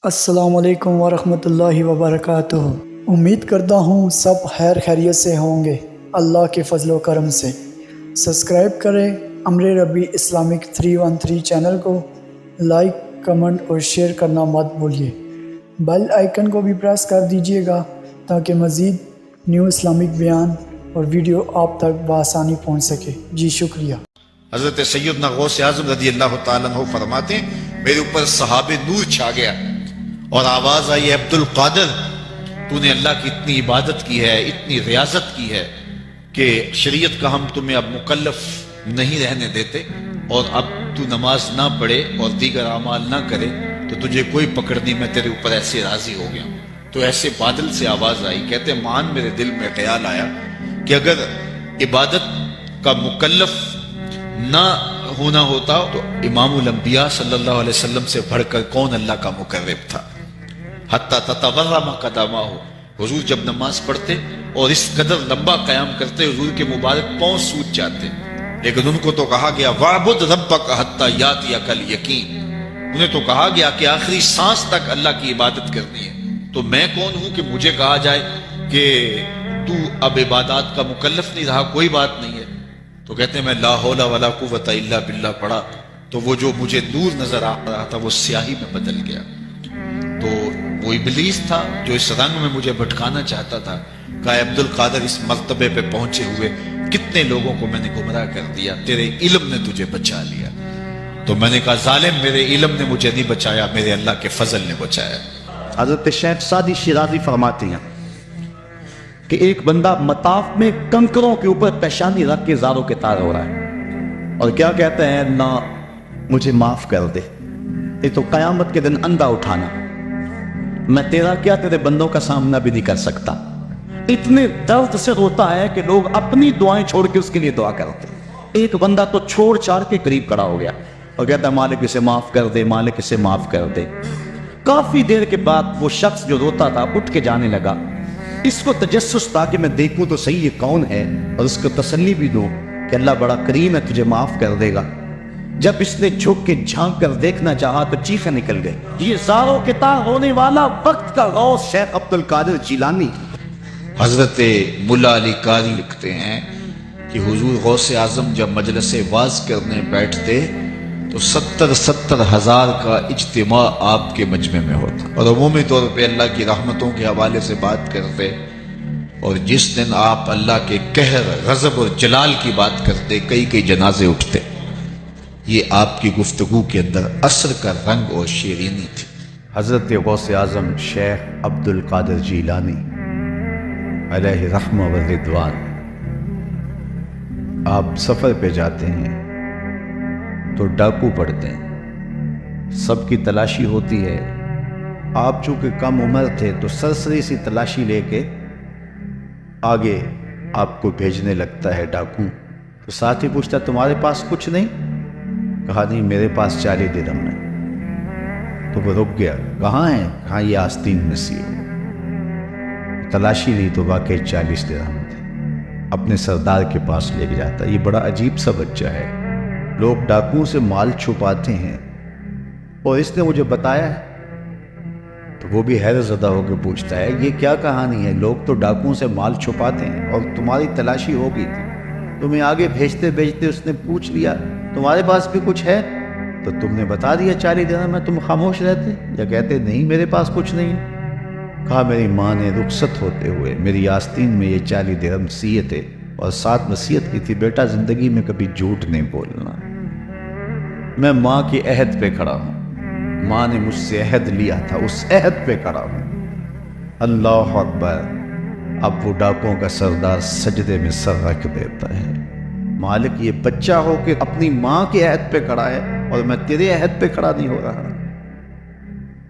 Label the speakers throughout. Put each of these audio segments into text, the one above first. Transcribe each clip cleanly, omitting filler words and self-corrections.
Speaker 1: السلام علیکم ورحمۃ اللہ وبرکاتہ۔ امید کرتا ہوں سب خیر خیریت سے ہوں گے اللہ کے فضل و کرم سے۔ سبسکرائب کریں امر ربی اسلامک 313 چینل کو، لائک کمنٹ اور شیئر کرنا مت بھولیے۔ بیل آئیکن کو بھی پریس کر دیجیے گا تاکہ مزید نیو اسلامک بیان اور ویڈیو آپ تک بآسانی پہنچ سکے۔ جی شکریہ۔
Speaker 2: حضرت سیدنا غوث اعظم رضی اللہ تعالیٰ عنہ فرماتے ہیں میرے اوپر صحاب نور چھا گیا اور آواز آئی، عبد القادر تو نے اللہ کی اتنی عبادت کی ہے، اتنی ریاضت کی ہے کہ شریعت کا ہم تمہیں اب مکلف نہیں رہنے دیتے، اور اب تو نماز نہ پڑھے اور دیگر اعمال نہ کرے تو تجھے کوئی پکڑ نہیں، میں تیرے اوپر ایسے راضی ہو گیا۔ تو ایسے بادل سے آواز آئی، کہتے مان میرے دل میں خیال آیا کہ اگر عبادت کا مکلف نہ ہونا ہوتا تو امام الانبیاء صلی اللہ علیہ وسلم سے بڑھ کر کون اللہ کا مقرب تھا۔ حتی تتورم قدمہ، حضور جب نماز پڑھتے اور اس قدر لمبا قیام کرتے حضور کے مبارک پاؤں سوج جاتے، لیکن ان کو تو کہا گیا وَاعْبُدْ رَبَّكَ حَتَّى يَأْتِيَكَ الْيَقِينُ، انہیں تو کہا گیا کہ آخری سانس تک اللہ کی عبادت کرنی ہے۔ تو میں کون ہوں کہ مجھے کہا جائے کہ تو اب عبادات کا مکلف نہیں رہا، کوئی بات نہیں ہے۔ تو کہتے ہیں میں لا حول ولا قوت الا باللہ پڑھا تو وہ جو مجھے نور نظر آ رہا تھا وہ سیاہی میں بدل گیا۔ تو وہ ابلیس تھا جو اس رنگ میں مجھے بھٹکانا چاہتا تھا، کہا عبد القادر اس مرتبے پہ پہنچے ہوئے کتنے لوگوں کو میں نے گمراہ کر دیا، تیرے علم نے تجھے بچا لیا۔ تو میں نے کہا ظالم، میرے علم نے مجھے نہیں بچایا، میرے اللہ کے فضل نے بچایا۔
Speaker 3: حضرت شیخ سعدی شیرازی فرماتے ہیں کہ ایک بندہ مطاف میں کنکروں کے اوپر پیشانی رکھ کے زاروں کے تار ہو رہا ہے اور کیا کہتے ہیں، اللہ مجھے معاف کر دے، یہ تو قیامت کے دن اندھا اٹھانا، میں تیرا کیا تیرے بندوں کا سامنا بھی نہیں کر سکتا۔ اتنے درد سے روتا ہے کہ لوگ اپنی دعائیں چھوڑ کے اس کے لیے دعا کرتے۔ ایک بندہ تو چھوڑ چھاڑ کے قریب کھڑا ہو گیا اور کہتا ہے مالک اسے معاف کر دے، مالک اسے معاف کر دے۔ کافی دیر کے بعد وہ شخص جو روتا تھا اٹھ کے جانے لگا۔ اس کو تجسس تھا کہ میں دیکھوں تو صحیح یہ کون ہے اور اس کو تسلی بھی دوں کہ اللہ بڑا کریم ہے، تجھے معاف کر دے گا۔ جب اس نے جھک کے جھانک کر دیکھنا چاہا تو چیخیں نکل گئی۔ یہ زاروں کے تار ہونے والا وقت کا غوث شیخ عبد القادر جیلانی۔
Speaker 2: حضرت ملا علی قاری لکھتے ہیں کہ حضور غوث اعظم جب مجلس واعظ کرنے بیٹھتے تو 70 ہزار کا اجتماع آپ کے مجمع میں ہوتا، اور عمومی طور پہ اللہ کی رحمتوں کے حوالے سے بات کرتے، اور جس دن آپ اللہ کے قہر، غضب اور جلال کی بات کرتے کئی جنازے اٹھتے۔ یہ آپ کی گفتگو کے اندر عصر کا رنگ اور شیرینی تھی۔
Speaker 3: حضرت غوث اعظم شیخ عبد القادر جیلانی علیہ رحمہ و رضوان، آپ سفر پہ جاتے ہیں تو ڈاکو پڑتے ہیں، سب کی تلاشی ہوتی ہے۔ آپ چونکہ کم عمر تھے تو سرسری سی تلاشی لے کے آگے آپ کو بھیجنے لگتا ہے ڈاکو۔ تو ساتھ ہی پوچھتا تمہارے پاس کچھ نہیں؟ کہا نہیں میرے پاس 40 درہم ہے۔ تو وہ رک گیا، کہاں ہیں؟ کہاں یہ آستین میں سی ہو۔ تلاشی لی تو واقعی 40 درہم تھے۔ اپنے سردار کے پاس لے کے جاتا۔ یہ بڑا عجیب سا بچہ ہے، لوگ ڈاکوؤں سے مال چھپاتے ہیں اور اس نے مجھے بتایا ہے۔ تو وہ بھی حیرت زدہ ہو کے پوچھتا ہے یہ کیا کہانی ہے؟ لوگ تو ڈاکوؤں سے مال چھپاتے ہیں اور تمہاری تلاشی ہو گئی تھی، تمہیں آگے بھیجتے بھیجتے اس نے پوچھ لیا تمہارے پاس بھی کچھ ہے؟ تو تم نے بتا دیا 40 درہم میں، تم خاموش رہتے یا کہتے نہیں میرے پاس کچھ نہیں ہے؟ کہا میری ماں نے رخصت ہوتے ہوئے میری آستین میں یہ 40 درہم سیے تھے اور ساتھ وصیت کی تھی بیٹا زندگی میں کبھی جھوٹ نہیں بولنا۔ میں ماں کی عہد پہ کھڑا ہوں، ماں نے مجھ سے عہد لیا تھا، اس عہد پہ کھڑا ہوں۔ اللہ اکبر۔ اب وہ ڈاکوں کا سردار سجدے میں سر رکھ دیتا ہے، مالک یہ بچہ ہو کہ اپنی ماں کے عہد پہ کھڑا ہے اور میں تیرے عہد پہ کھڑا نہیں ہو رہا۔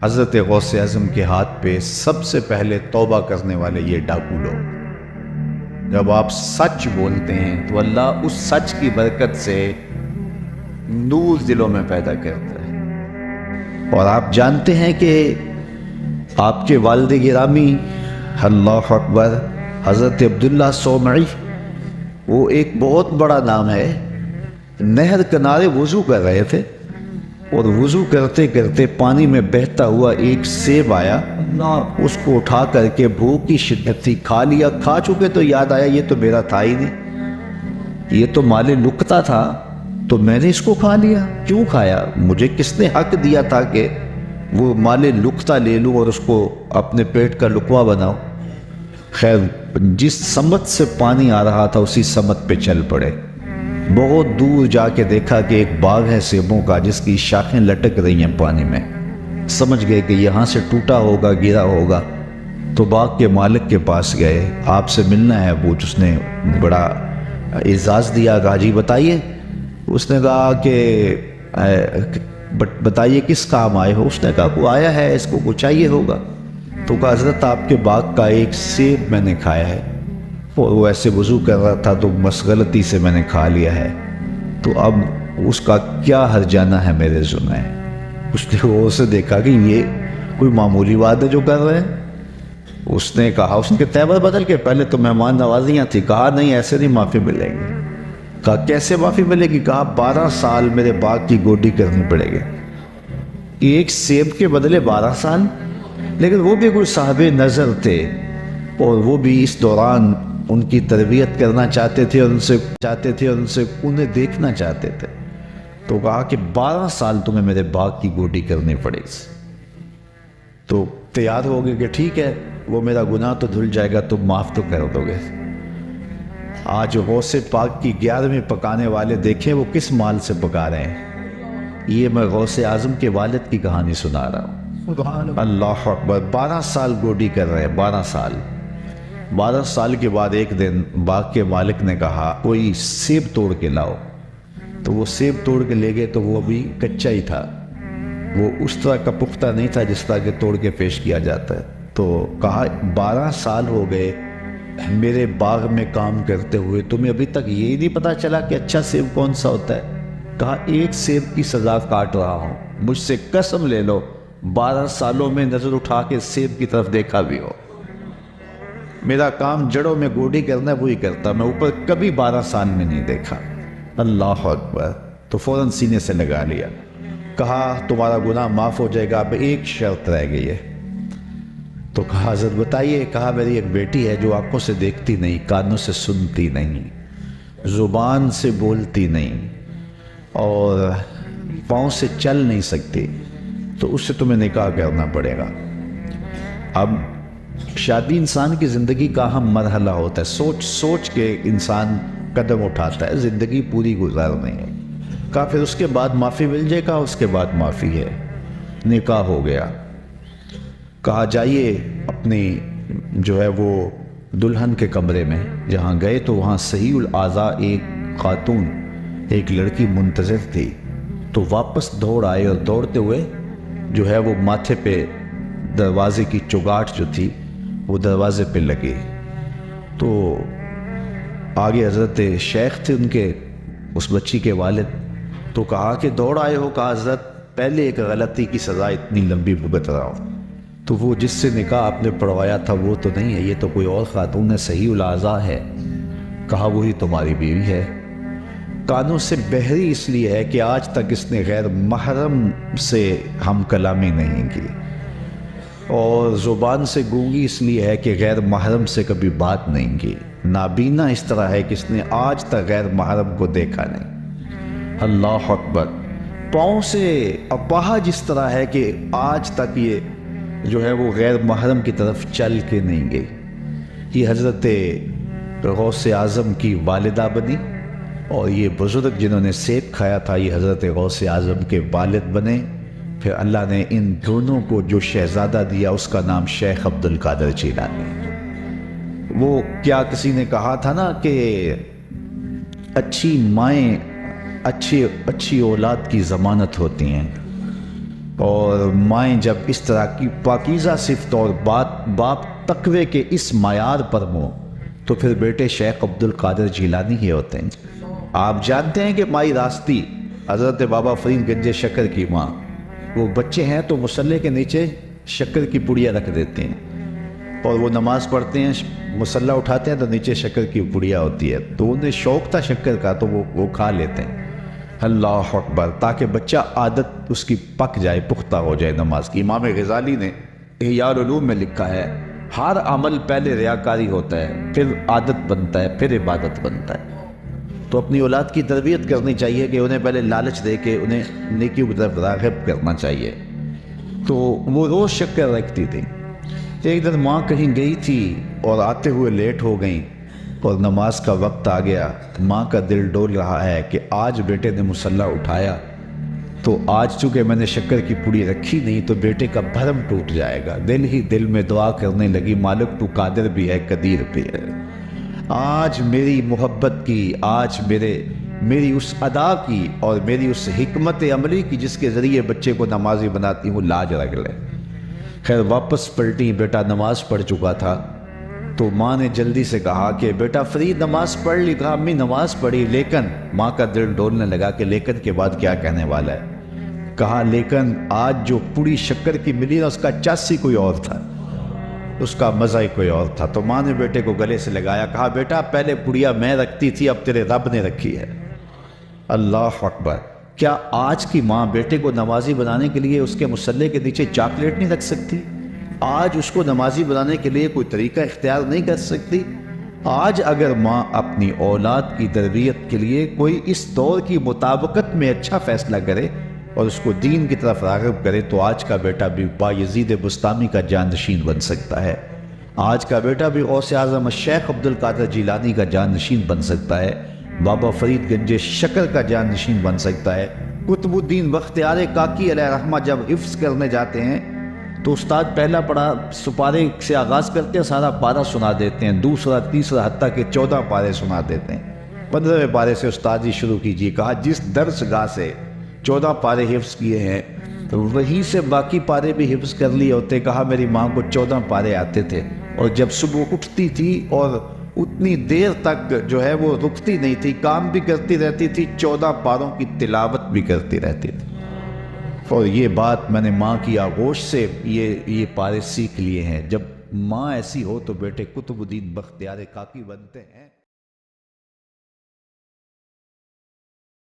Speaker 3: حضرت غوث اعظم کے ہاتھ پہ سب سے پہلے توبہ کرنے والے یہ ڈاکو لوگ۔ جب آپ سچ بولتے ہیں تو اللہ اس سچ کی برکت سے نور دلوں میں پیدا کرتا ہے۔ اور آپ جانتے ہیں کہ آپ کے والد گرامی اللہ اکبر حضرت عبداللہ صومعی، وہ ایک بہت بڑا نام ہے، نہر کنارے وضو کر رہے تھے اور وضو کرتے کرتے پانی میں بہتا ہوا ایک سیب آیا، اس کو اٹھا کر کے بھوک کی شدت تھی، کھا لیا، کھا چکے تو یاد آیا یہ تو میرا تھا ہی نہیں، یہ تو مال لقطہ تھا، تو میں نے اس کو کھا لیا۔ کیوں کھایا؟ مجھے کس نے حق دیا تھا کہ وہ مال لقطہ لے لوں اور اس کو اپنے پیٹ کا لقمہ بناؤں؟ خیر، جس سمت سے پانی آ رہا تھا اسی سمت پہ چل پڑے۔ بہت دور جا کے دیکھا کہ ایک باغ ہے سیبوں کا جس کی شاخیں لٹک رہی ہیں پانی میں۔ سمجھ گئے کہ یہاں سے ٹوٹا ہوگا، گرا ہوگا، تو باغ کے مالک کے پاس گئے، آپ سے ملنا ہے۔ وہ جس نے بڑا اعزاز دیا، کہا جی بتائیے۔ اس نے کہا کہ بتائیے کس کام آئے ہو؟ اس نے کہا کوئی آیا ہے، اس کو کچھ چاہیے ہوگا۔ تو کہا حضرت آپ کے باغ کا ایک سیب میں نے کھایا ہے، اور وہ ایسے وضو کر رہا تھا تو غلطی سے میں نے کھا لیا ہے، تو اب اس کا کیا ہرجانہ ہے میرے ذمہ؟ اس نے وہ اسے دیکھا کہ یہ کوئی معمولی بات ہے جو کر رہے ہیں۔ اس نے کہا، اس کے تیور بدل کے، پہلے تو مہمان نوازیاں تھی، کہا نہیں ایسے نہیں معافی ملے گی۔ کہا کیسے معافی ملے گی؟ کہا 12 سال میرے باغ کی گوڈی کرنی پڑے گی۔ ایک سیب کے بدلے 12 سال؟ لیکن وہ بھی کوئی صاحب نظر تھے، اور وہ بھی اس دوران ان کی تربیت کرنا چاہتے تھے اور ان سے انہیں دیکھنا چاہتے تھے، تو کہا کہ 12 سال تمہیں میرے باغ کی گوڈی کرنی پڑے گی۔ تو تیار ہو گئے کہ ٹھیک ہے، وہ میرا گناہ تو دھل جائے گا، تم معاف تو کر دو گے۔ آج غوث پاک کی 11ویں پکانے والے دیکھیں وہ کس مال سے پکا رہے ہیں۔ یہ میں غوث اعظم کے والد کی کہانی سنا رہا ہوں۔ اللہ اکبر، 12 سال گوڈی کر رہے ہیں، 12 سال۔ 12 سال کے بعد ایک دن باغ کے مالک نے کہا کوئی سیب توڑ کے لاؤ، تو وہ سیب توڑ کے لے گئے، تو وہ ابھی کچا ہی تھا، وہ اس طرح کا پختہ نہیں تھا جس طرح کہ توڑ کے پیش کیا جاتا ہے۔ تو کہا 12 سال ہو گئے میرے باغ میں کام کرتے ہوئے، تمہیں ابھی تک یہی نہیں پتا چلا کہ اچھا سیب کون سا ہوتا ہے؟ کہا ایک سیب کی سزا کاٹ رہا ہوں، مجھ سے قسم لے لو 12 سالوں میں نظر اٹھا کے سیب کی طرف دیکھا بھی ہو۔ میرا کام جڑوں میں گوڈی کرنا ہے، وہی کرتا، میں اوپر کبھی 12 سال میں نہیں دیکھا۔ اللہ اکبر۔ تو فوراً سینے سے لگا لیا، کہا تمہارا گناہ معاف ہو جائے گا، اب ایک شرط رہ گئی ہے۔ تو کہا حضرت بتائیے۔ کہا میری ایک بیٹی ہے جو آنکھوں سے دیکھتی نہیں، کانوں سے سنتی نہیں، زبان سے بولتی نہیں، اور پاؤں سے چل نہیں سکتی، تو اس سے تمہیں نکاح کرنا پڑے گا۔ اب شادی انسان کی زندگی کا اہم مرحلہ ہوتا ہے، سوچ سوچ کے انسان قدم اٹھاتا ہے، زندگی پوری گزارنی ہے۔ کہا پھر اس کے بعد معافی مل جائے گا؟ اس کے بعد معافی ہے۔ نکاح ہو گیا۔ کہا جائیے اپنی جو ہے وہ دلہن کے کمرے میں۔ جہاں گئے تو وہاں صحیح الاعضاء ایک خاتون، ایک لڑکی منتظر تھی، تو واپس دوڑ آئے، اور دوڑتے ہوئے جو ہے وہ ماتھے پہ دروازے کی چگاٹ جو تھی وہ دروازے پہ لگی۔ تو آگے حضرت شیخ تھے ان کے، اس بچی کے والد، تو کہا کہ دوڑ آئے ہو؟ کہا حضرت پہلے ایک غلطی کی سزا اتنی لمبی بھگت رہا ہوں۔ تو وہ جس سے نکاح آپ نے پڑھوایا تھا وہ تو نہیں ہے، یہ تو کوئی اور خاتون ہے، صحیح الاعضاء ہے۔ کہا وہی تمہاری بیوی ہے۔ کانوں سے بہری اس لیے ہے کہ آج تک اس نے غیر محرم سے ہم کلامی نہیں کی، اور زبان سے گونگی اس لیے ہے کہ غیر محرم سے کبھی بات نہیں کی۔ نابینا اس طرح ہے کہ اس نے آج تک غیر محرم کو دیکھا نہیں۔ اللہ اکبر۔ پاؤں سے اپاہج اس طرح ہے کہ آج تک یہ جو ہے وہ غیر محرم کی طرف چل کے نہیں گئی۔ یہ حضرت غوث اعظم کی والدہ بنی، اور یہ بزرگ جنہوں نے سیب کھایا تھا یہ حضرت غوث اعظم کے والد بنے۔ پھر اللہ نے ان دونوں کو جو شہزادہ دیا اس کا نام شیخ عبد القادر جیلانی۔ وہ کیا کسی نے کہا تھا نا کہ اچھی مائیں اچھی اولاد کی ضمانت ہوتی ہیں، اور مائیں جب اس طرح کی پاکیزہ صفت اور باپ تقوی کے اس معیار پر ہوں تو پھر بیٹے شیخ عبد القادر جیلانی ہی ہوتے ہیں۔ آپ جانتے ہیں کہ مائی راستی حضرت بابا فرید گنج شکر کی ماں، وہ بچے ہیں تو مصلے کے نیچے شکر کی پڑیا رکھ دیتے ہیں، اور وہ نماز پڑھتے ہیں، مصلہ اٹھاتے ہیں تو نیچے شکر کی پڑیا ہوتی ہے، تو انہیں شوق تھا شکر کا تو وہ کھا لیتے ہیں۔ اللہ اکبر، تاکہ بچہ عادت اس کی پک جائے، پختہ ہو جائے نماز کی۔ امام غزالی نے احیاء العلوم میں لکھا ہے ہر عمل پہلے ریاکاری ہوتا ہے، پھر عادت بنتا ہے، پھر عبادت بنتا ہے۔ تو اپنی اولاد کی تربیت کرنی چاہیے کہ انہیں پہلے لالچ دے کے انہیں نیکیوں کی طرف راغب کرنا چاہیے۔ تو وہ روز شکر رکھتی تھی۔ ایک دن ماں کہیں گئی تھی اور آتے ہوئے لیٹ ہو گئیں اور نماز کا وقت آ گیا۔ ماں کا دل ڈول رہا ہے کہ آج بیٹے نے مصلی اٹھایا تو آج چونکہ میں نے شکر کی پوڑی رکھی نہیں تو بیٹے کا بھرم ٹوٹ جائے گا۔ دل ہی دل میں دعا کرنے لگی، مالک تو قادر بھی ہے، قدیر بھی ہے، آج میری محبت کی، آج میری اس ادا کی اور میری اس حکمت عملی کی جس کے ذریعے بچے کو نمازی بناتی ہوں، لاج رکھ لے۔ خیر واپس پلٹی، بیٹا نماز پڑھ چکا تھا تو ماں نے جلدی سے کہا کہ بیٹا فرید نماز پڑھ لی؟ کہا امی نماز پڑھی، لیکن ماں کا دل ڈولنے لگا کہ لیکن کے بعد کیا کہنے والا ہے۔ کہا لیکن آج جو پوری شکر کی ملی نا اس کا چاسی کوئی اور تھا، اس کا مزہ ہی کوئی اور تھا۔ تو ماں نے بیٹے کو گلے سے لگایا، کہا بیٹا پہلے پڑیا میں رکھتی تھی، اب تیرے رب نے رکھی ہے۔ اللہ اکبر! کیا آج کی ماں بیٹے کو نمازی بنانے کے لیے اس کے مصلی کے نیچے چاکلیٹ نہیں رکھ سکتی؟ آج اس کو نمازی بنانے کے لیے کوئی طریقہ اختیار نہیں کر سکتی؟ آج اگر ماں اپنی اولاد کی تربیت کے لیے کوئی اس دور کی مطابقت میں اچھا فیصلہ کرے اور اس کو دین کی طرف راغب کرے تو آج کا بیٹا بھی بایزید بستامی کا جانشین بن سکتا ہے، آج کا بیٹا بھی غوث اعظم الشیخ عبد القادر جیلانی کا جانشین بن سکتا ہے، بابا فرید گنج شکر کا جانشین بن سکتا ہے۔ قطب الدین بختیار کاکی علیہ رحمہ جب حفظ کرنے جاتے ہیں تو استاد پہلا پڑھا سپارے سے آغاز کرتے ہیں، سارا پارہ سنا دیتے ہیں، دوسرا تیسرا حتیٰ کہ 14 پارے سنا دیتے ہیں۔ 15ویں پارے سے استاد جی شروع کیجیے۔ کہا جس درس گاہ سے 14 پارے حفظ کیے ہیں تو وہیں سے باقی پارے بھی حفظ کر لیے ہوتے۔ کہا میری ماں کو 14 پارے آتے تھے اور جب صبح اٹھتی تھی اور اتنی دیر تک جو ہے وہ رکتی نہیں تھی، کام بھی کرتی رہتی تھی، 14 پاروں کی تلاوت بھی کرتی رہتی تھی۔ اور یہ بات میں نے ماں کی آغوش سے یہ پارے سیکھ لیے ہیں۔ جب ماں ایسی ہو تو بیٹے قطب الدین بختیار کاکی بنتے ہیں۔